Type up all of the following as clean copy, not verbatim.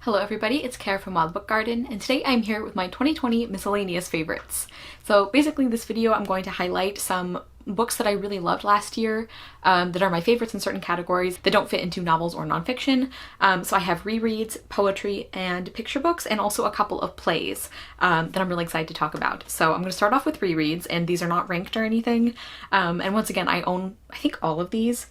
Hello everybody, it's Kara from Wild Book Garden, and today I'm here with my 2020 miscellaneous favorites. So basically this video I'm going to highlight some books that I really loved last year that are my favorites in certain categories that don't fit into novels or nonfiction. So I have rereads, poetry, and picture books, and also a couple of plays that I'm really excited to talk about. So I'm going to start off with rereads, and these are not ranked or anything. And once again, I own, I think, all of these.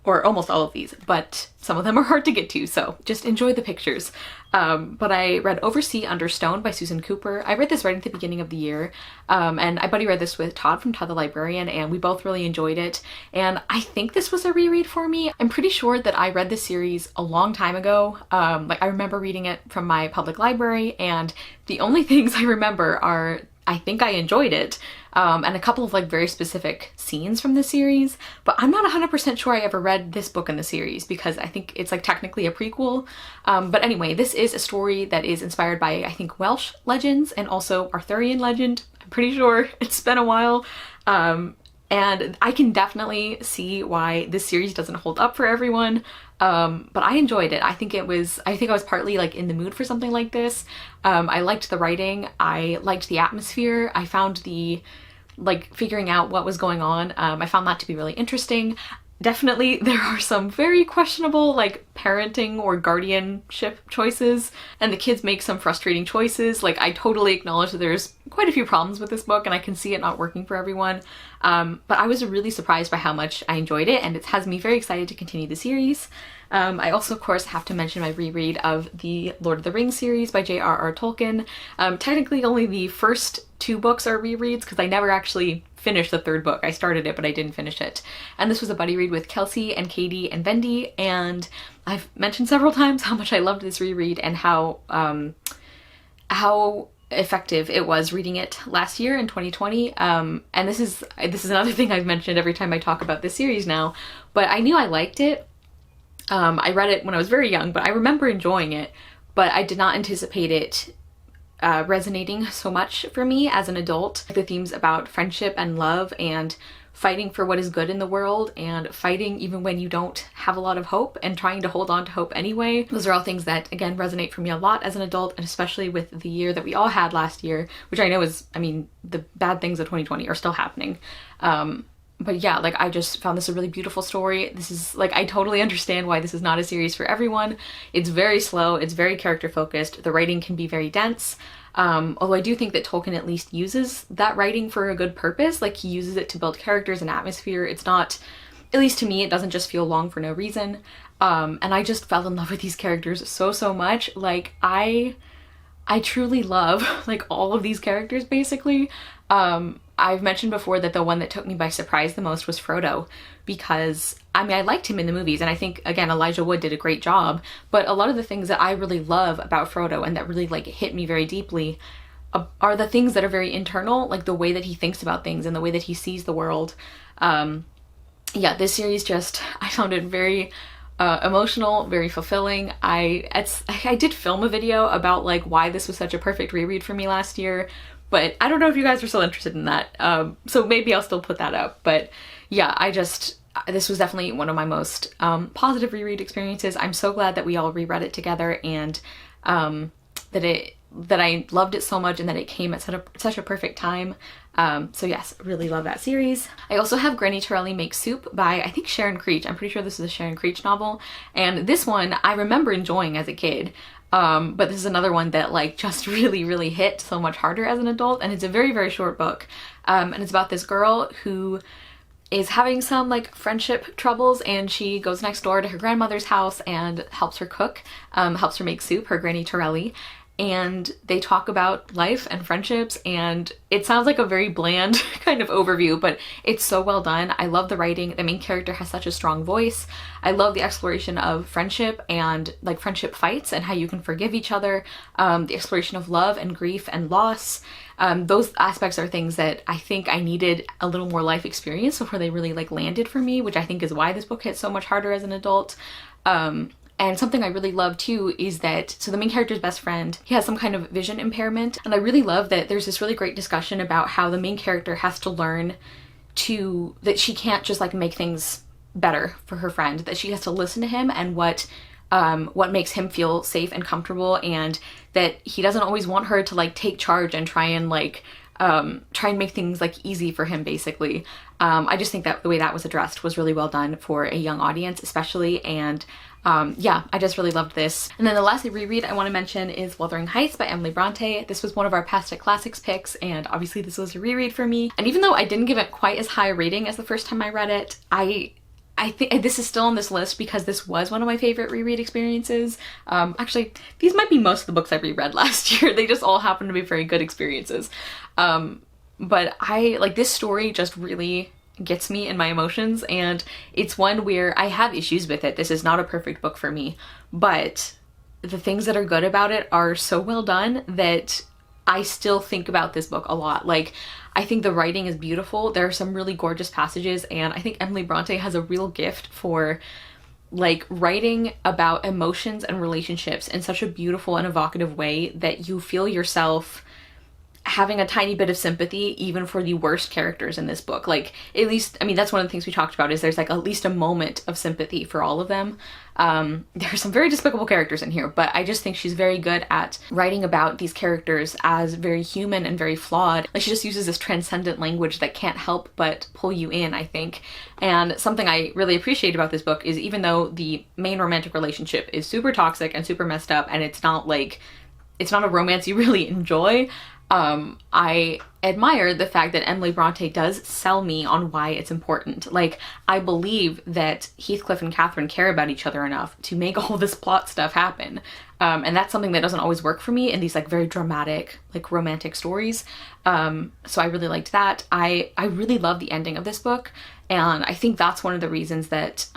Or almost all of these, but some of them are hard to get to, so just enjoy the pictures. But I read Oversea Under Stone by Susan Cooper. I read this right at the beginning of the year, and I buddy read this with Todd from Todd the Librarian, and we both really enjoyed it. And I think this was a reread for me. I'm pretty sure that I read this series a long time ago. Like I remember reading it from my public library, and the only things I remember are I think I enjoyed it, and a couple of like very specific scenes from the series, but I'm not 100% sure I ever read this book in the series because I think it's like technically a prequel. But anyway, this is a story that is inspired by, I think, Welsh legends and also Arthurian legend. I'm pretty sure it's been a while. And I can definitely see why this series doesn't hold up for everyone. But I enjoyed it. I think I was partly like in the mood for something like this. I liked the writing. I liked the atmosphere. I found figuring out what was going on. I found that to be really interesting. Definitely there are some very questionable like parenting or guardianship choices, and the kids make some frustrating choices. Like I totally acknowledge that there's quite a few problems with this book and I can see it not working for everyone. But I was really surprised by how much I enjoyed it, and it has me very excited to continue the series. I also, of course, have to mention my reread of the Lord of the Rings series by J.R.R. Tolkien. Technically only the first two books are rereads because I never actually finished the third book. I started it, but I didn't finish it. And this was a buddy read with Kelsey and Katie and Vendi, and I've mentioned several times how much I loved this reread and how effective it was reading it last year in 2020. And this is another thing I've mentioned every time I talk about this series now, but I knew I liked it. I read it when I was very young, but I remember enjoying it, but I did not anticipate it resonating so much for me as an adult. The themes about friendship and love and fighting for what is good in the world and fighting even when you don't have a lot of hope and trying to hold on to hope anyway. Those are all things that, again, resonate for me a lot as an adult, and especially with the year that we all had last year, which I know is, I mean, the bad things of 2020 are still happening. But yeah, like I just found this a really beautiful story. This is like, I totally understand why this is not a series for everyone. It's very slow, it's very character focused, the writing can be very dense. Although I do think that Tolkien at least uses that writing for a good purpose. Like he uses it to build characters and atmosphere. It's not, at least to me, it doesn't just feel long for no reason. And I just fell in love with these characters so much. Like I truly love like all of these characters basically. I've mentioned before that the one that took me by surprise the most was Frodo, because I mean I liked him in the movies, and I think again Elijah Wood did a great job, but a lot of the things that I really love about Frodo and that really like hit me very deeply are the things that are very internal, like the way that he thinks about things and the way that he sees the world. Yeah, this series just, I found it very emotional, very fulfilling. I did film a video about like why this was such a perfect reread for me last year, but I don't know if you guys are still interested in that. So maybe I'll still put that up. But yeah, this was definitely one of my most positive reread experiences. I'm so glad that we all reread it together, and that I loved it so much and that it came at such a perfect time. So yes, really love that series. I also have Granny Torelli Makes Soup by, I think, Sharon Creech. I'm pretty sure this is a Sharon Creech novel. And this one I remember enjoying as a kid. But this is another one that like just really hit so much harder as an adult, and it's a very short book. And it's about this girl who is having some like friendship troubles, and she goes next door to her grandmother's house and helps her cook, helps her make soup, her Granny Torelli. And they talk about life and friendships, and it sounds like a very bland kind of overview, but it's so well done. I love the writing. The main character has such a strong voice. I love the exploration of friendship and like friendship fights and how you can forgive each other. The exploration of love and grief and loss. Those aspects are things that I think I needed a little more life experience before they really like landed for me, which I think is why this book hit so much harder as an adult. And something I really love too is that, so the main character's best friend, he has some kind of vision impairment, and I really love that there's this really great discussion about how the main character has to learn that she can't just like make things better for her friend, that she has to listen to him and what what makes him feel safe and comfortable, and that he doesn't always want her to like take charge and try and make things like easy for him, basically. I just think that the way that was addressed was really well done for a young audience especially, and yeah, I just really loved this. And then the last reread I want to mention is Wuthering Heights by Emily Bronte. This was one of our Past It Classics picks, and obviously this was a reread for me. And even though I didn't give it quite as high a rating as the first time I read it, I think this is still on this list because this was one of my favorite reread experiences. Actually, these might be most of the books I reread last year. They just all happen to be very good experiences. But this story just really gets me in my emotions, and it's one where I have issues with it. This is not a perfect book for me, but the things that are good about it are so well done that I still think about this book a lot. Like, I think the writing is beautiful. There are some really gorgeous passages, and I think Emily Bronte has a real gift for like writing about emotions and relationships in such a beautiful and evocative way that you feel yourself having a tiny bit of sympathy even for the worst characters in this book. Like, at least, I mean, that's one of the things we talked about, is there's like at least a moment of sympathy for all of them. There are some very despicable characters in here, but I just think she's very good at writing about these characters as very human and very flawed. Like, she just uses this transcendent language that can't help but pull you in, I think. And something I really appreciate about this book is, even though the main romantic relationship is super toxic and super messed up, and it's not a romance you really enjoy, I admire the fact that Emily Bronte does sell me on why it's important. Like, I believe that Heathcliff and Catherine care about each other enough to make all this plot stuff happen. And that's something that doesn't always work for me in these like very dramatic, like romantic stories. So I really liked that. I really love the ending of this book, and I think that's one of the reasons that,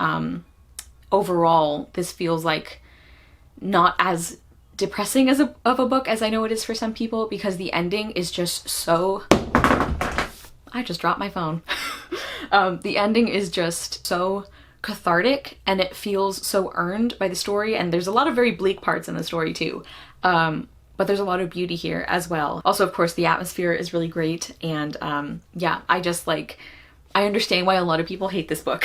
overall this feels like not as depressing of a book as I know it is for some people, because the ending is just so... I just dropped my phone. The ending is just so cathartic, and it feels so earned by the story, and there's a lot of very bleak parts in the story too. But there's a lot of beauty here as well. Also, of course, the atmosphere is really great, and yeah, I understand why a lot of people hate this book.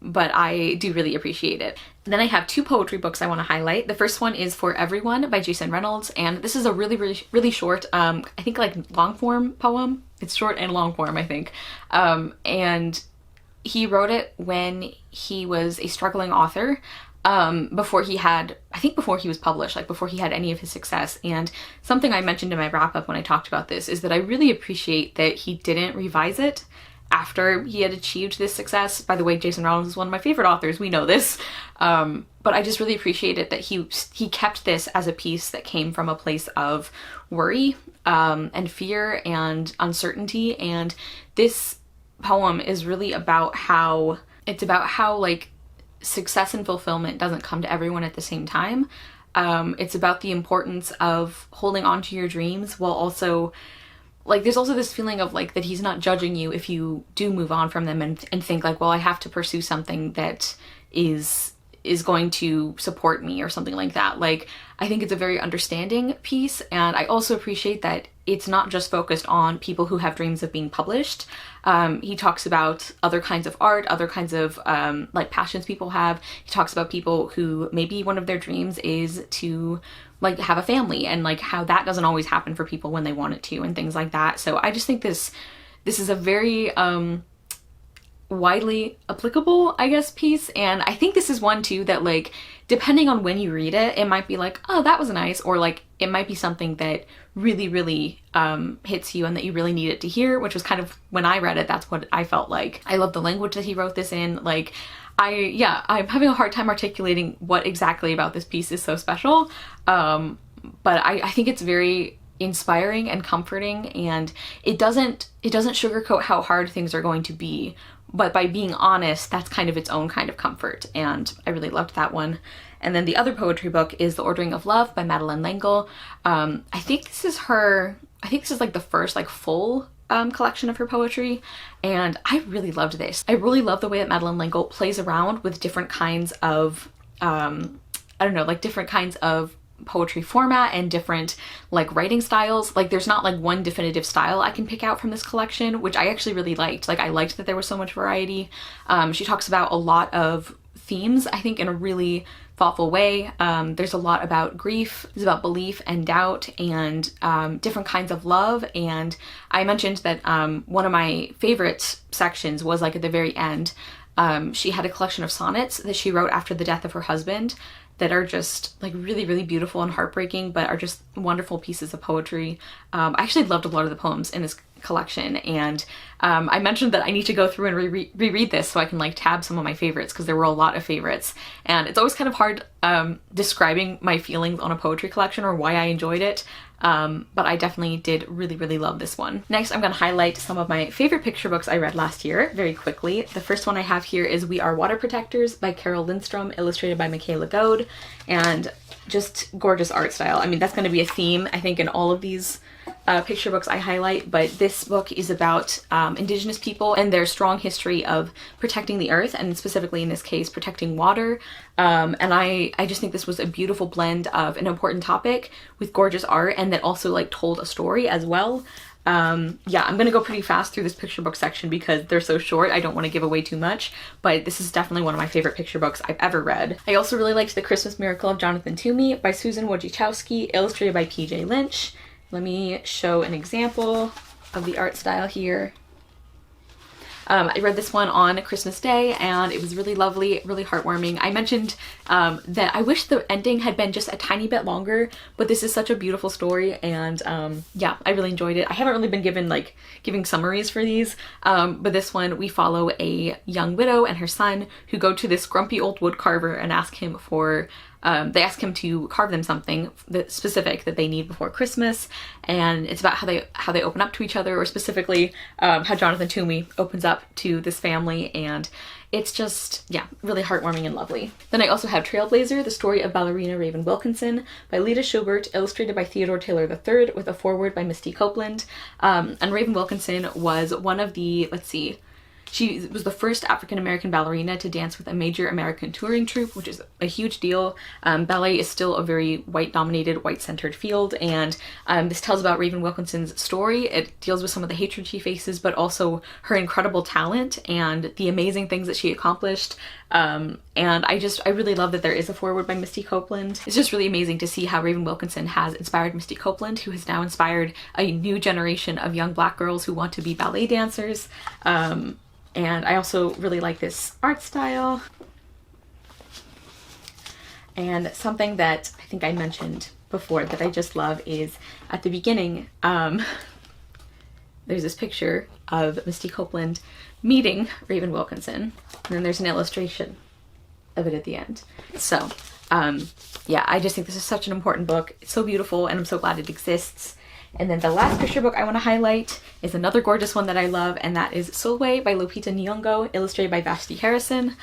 But I do really appreciate it. And then I have two poetry books I want to highlight. The first one is For Everyone by Jason Reynolds, and this is a really short, I think like long form poem. It's short and long form, I think. And he wrote it when he was a struggling author, before he was published, like before he had any of his success. And something I mentioned in my wrap up when I talked about this is that I really appreciate that he didn't revise it after he had achieved this success. By the way, Jason Reynolds is one of my favorite authors, we know this. But I just really appreciated that he kept this as a piece that came from a place of worry, and fear and uncertainty. And this poem is really about how like success and fulfillment doesn't come to everyone at the same time. It's about the importance of holding on to your dreams while also, like, there's also this feeling of like that he's not judging you if you do move on from them and think like, well, I have to pursue something that is going to support me or something like that. Like, I think it's a very understanding piece, and I also appreciate that it's not just focused on people who have dreams of being published. He talks about other kinds of art, other kinds of like passions people have. He talks about people who maybe one of their dreams is to like have a family, and like how that doesn't always happen for people when they want it to, and things like that. So I just think this is a very widely applicable, I guess, piece. And I think this is one too that, like, depending on when you read it, it might be like, oh, that was nice, or like it might be something that really hits you and that you really needed to hear, which was kind of when I read it, that's what I felt like. I love the language that he wrote this in. Like, I'm having a hard time articulating what exactly about this piece is so special, but I think it's very inspiring and comforting, and it doesn't sugarcoat how hard things are going to be, but by being honest, that's kind of its own kind of comfort, and I really loved that one. And then the other poetry book is The Ordering of Love by Madeleine L'Engle. I think this is like the first like full collection of her poetry, and I really loved this. I really love the way that Madeleine L'Engle plays around with different kinds of different kinds of poetry format and different like writing styles. Like, there's not like one definitive style I can pick out from this collection, which I actually really liked. Like, I liked that there was so much variety. She talks about a lot of themes, I think, in a really thoughtful way. There's a lot about grief, it's about belief and doubt, and different kinds of love. And I mentioned that one of my favorite sections was like at the very end. She had a collection of sonnets that she wrote after the death of her husband that are just like really, really beautiful and heartbreaking, but are just wonderful pieces of poetry. I actually loved a lot of the poems in this collection, and I mentioned that I need to go through and reread this so I can like tab some of my favorites, because there were a lot of favorites, and it's always kind of hard describing my feelings on a poetry collection or why I enjoyed it. But I definitely did really, really love this one. Next, I'm going to highlight some of my favorite picture books I read last year very quickly. The first one I have here is We Are Water Protectors by Carol Lindstrom, illustrated by Michaela Goad, and just gorgeous art style. I mean, that's going to be a theme, I think, in all of these picture books I highlight, but this book is about Indigenous people and their strong history of protecting the earth, and specifically in this case, protecting water. And I just think this was a beautiful blend of an important topic with gorgeous art, and that also like told a story as well. Yeah, I'm gonna go pretty fast through this picture book section because they're so short. I don't want to give away too much, but this is definitely one of my favorite picture books I've ever read. I also really liked The Christmas Miracle of Jonathan Toomey by Susan Wojciechowski, illustrated by PJ Lynch. Let me show an example of the art style here. I read this one on Christmas Day, and it was really lovely, really heartwarming. I mentioned that I wish the ending had been just a tiny bit longer, but this is such a beautiful story, and yeah, I really enjoyed it. I haven't really been giving summaries for these, but this one we follow a young widow and her son who go to this grumpy old wood carver and ask him for they ask him to carve them something specific that they need before Christmas, and it's about how they open up to each other, or specifically how Jonathan Toomey opens up to this family, and it's just, yeah, really heartwarming and lovely. Then I also have Trailblazer, the story of ballerina Raven Wilkinson by Lita Schubert, illustrated by Theodore Taylor III, with a foreword by Misty Copeland. And Raven Wilkinson was one of the, let's see, she was the first African-American ballerina to dance with a major American touring troupe, which is a huge deal. Ballet is still a very white-dominated, white-centered field, and this tells about Raven Wilkinson's story. It deals with some of the hatred she faces, but also her incredible talent and the amazing things that she accomplished. And I really love that there is a foreword by Misty Copeland. It's just really amazing to see how Raven Wilkinson has inspired Misty Copeland, who has now inspired a new generation of young Black girls who want to be ballet dancers. And I also really like this art style. And something that I think I mentioned before that I just love is at the beginning, there's this picture of Misty Copeland meeting Raven Wilkinson, and then there's an illustration of it at the end. So yeah, I just think this is such an important book. It's so beautiful, and I'm so glad it exists. And then the last picture book I want to highlight is another gorgeous one that I love, and that is Solway by Lupita Nyong'o, illustrated by Vashti Harrison.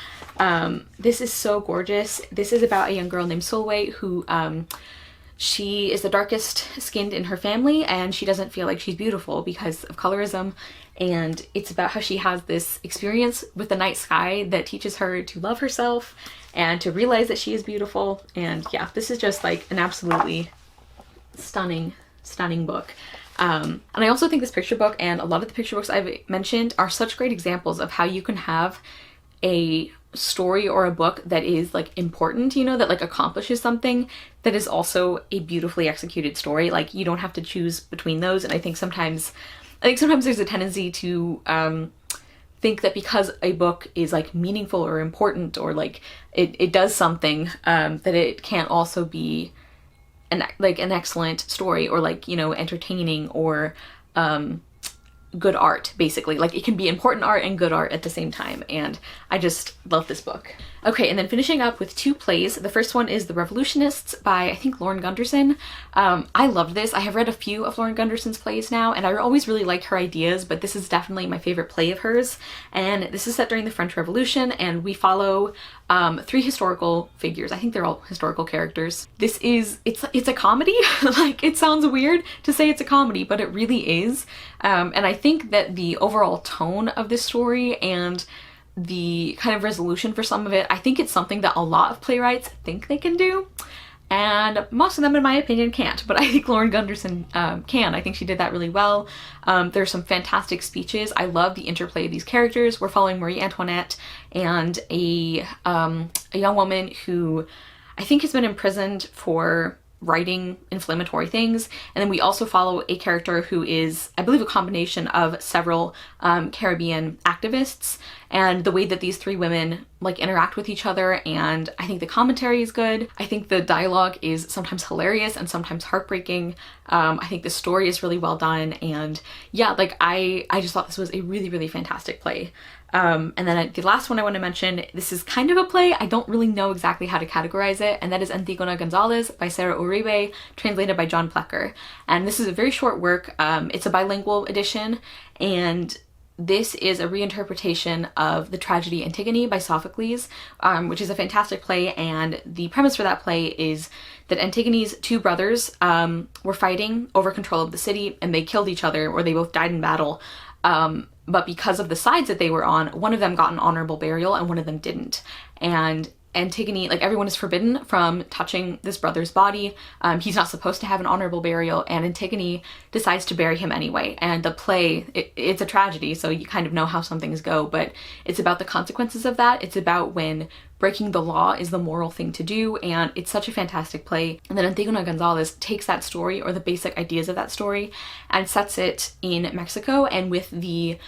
This is so gorgeous. This is about a young girl named Solway who she is the darkest skinned in her family, and she doesn't feel like she's beautiful because of colorism. And it's about how she has this experience with the night sky that teaches her to love herself and to realize that she is beautiful. And yeah, this is just like an absolutely stunning book. And I also think this picture book and a lot of the picture books I've mentioned are such great examples of how you can have a story or a book that is like important, you know, that like accomplishes something, that is also a beautifully executed story. Like, you don't have to choose between those. And I think sometimes there's a tendency to think that because a book is like meaningful or important, or like it does something, that it can't also be an excellent story, or like, you know, entertaining, or good art, basically. Like, it can be important art and good art at the same time, and I just love this book. Okay, and then finishing up with two plays. The first one is The Revolutionists by, I think, Lauren Gunderson. I loved this. I have read a few of Lauren Gunderson's plays now, and I always really liked her ideas, but this is definitely my favorite play of hers. And this is set during the French Revolution, and we follow three historical figures. I think they're all historical characters. It's a comedy. Like, it sounds weird to say it's a comedy, but it really is. And I think that the overall tone of this story and the kind of resolution for some of it, I think it's something that a lot of playwrights think they can do. And and most of them in my opinion can't, but I think Lauren Gunderson can. I think she did that really well. There's some fantastic speeches. I love the interplay of these characters. We're following Marie Antoinette and a young woman who I think has been imprisoned for writing inflammatory things, and then we also follow a character who is, I believe, a combination of several Caribbean activists, and the way that these three women like interact with each other, and I think the commentary is good. I think the dialogue is sometimes hilarious and sometimes heartbreaking. I think the story is really well done, and yeah, like I just thought this was a really, really fantastic play. And then the last one I want to mention, this is kind of a play, I don't really know exactly how to categorize it, and that is Antigua Gonzales by Sarah Uribe, translated by John Plecker. And this is a very short work. It's a bilingual edition, and this is a reinterpretation of the tragedy Antigone by Sophocles, which is a fantastic play, and the premise for that play is that Antigone's two brothers were fighting over control of the city, and they killed each other, or they both died in battle. But because of the sides that they were on, one of them got an honorable burial and one of them didn't. And Antigone, like, everyone is forbidden from touching this brother's body. He's not supposed to have an honorable burial, and Antigone decides to bury him anyway. And the play, it's a tragedy, so you kind of know how some things go, but it's about the consequences of that. It's about when breaking the law is the moral thing to do, and it's such a fantastic play. And then Antigua Gonzales takes that story, or the basic ideas of that story, and sets it in Mexico, and with the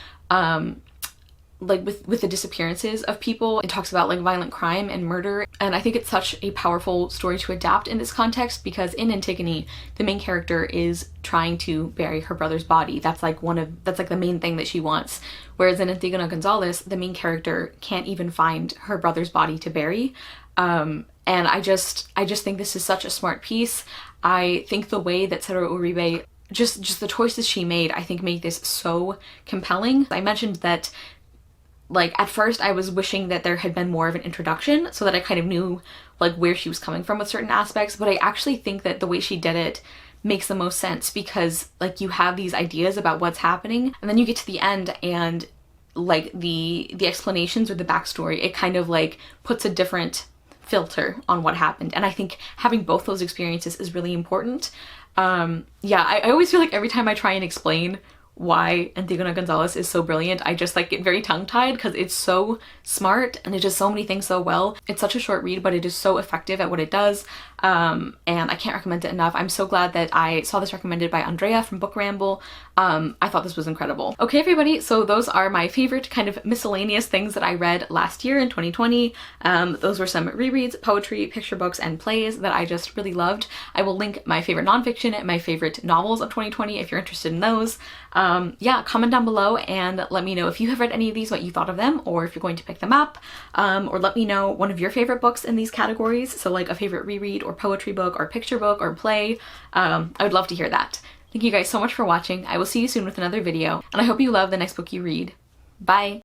with the disappearances of people. It talks about like violent crime and murder, and I think it's such a powerful story to adapt in this context, because in Antigone, the main character is trying to bury her brother's body. That's like the main thing that she wants. Whereas in Antigua Gonzales, the main character can't even find her brother's body to bury. And I just think this is such a smart piece. I think the way that Sarah Uribe, just the choices she made, I think make this so compelling. I mentioned that, like, at first I was wishing that there had been more of an introduction so that I kind of knew like where she was coming from with certain aspects, but I actually think that the way she did it makes the most sense, because like you have these ideas about what's happening, and then you get to the end and like the explanations or the backstory, it kind of like puts a different filter on what happened, and I think having both those experiences is really important. Yeah, I always feel like every time I try and explain why Antigua Gonzales is so brilliant, I just like get very tongue-tied, because it's so smart and it does so many things so well. It's such a short read, but it is so effective at what it does, and I can't recommend it enough. I'm so glad that I saw this recommended by Andrea from Book Ramble. I thought this was incredible. Okay, everybody, so those are my favorite kind of miscellaneous things that I read last year in 2020. Those were some rereads, poetry, picture books, and plays that I just really loved. I will link my favorite nonfiction and my favorite novels of 2020 if you're interested in those. Yeah, comment down below and let me know if you have read any of these, what you thought of them, or if you're going to pick them up, or let me know one of your favorite books in these categories, so like a favorite reread or poetry book or picture book or play. I would love to hear that. Thank you guys so much for watching. I will see you soon with another video, and I hope you love the next book you read. Bye!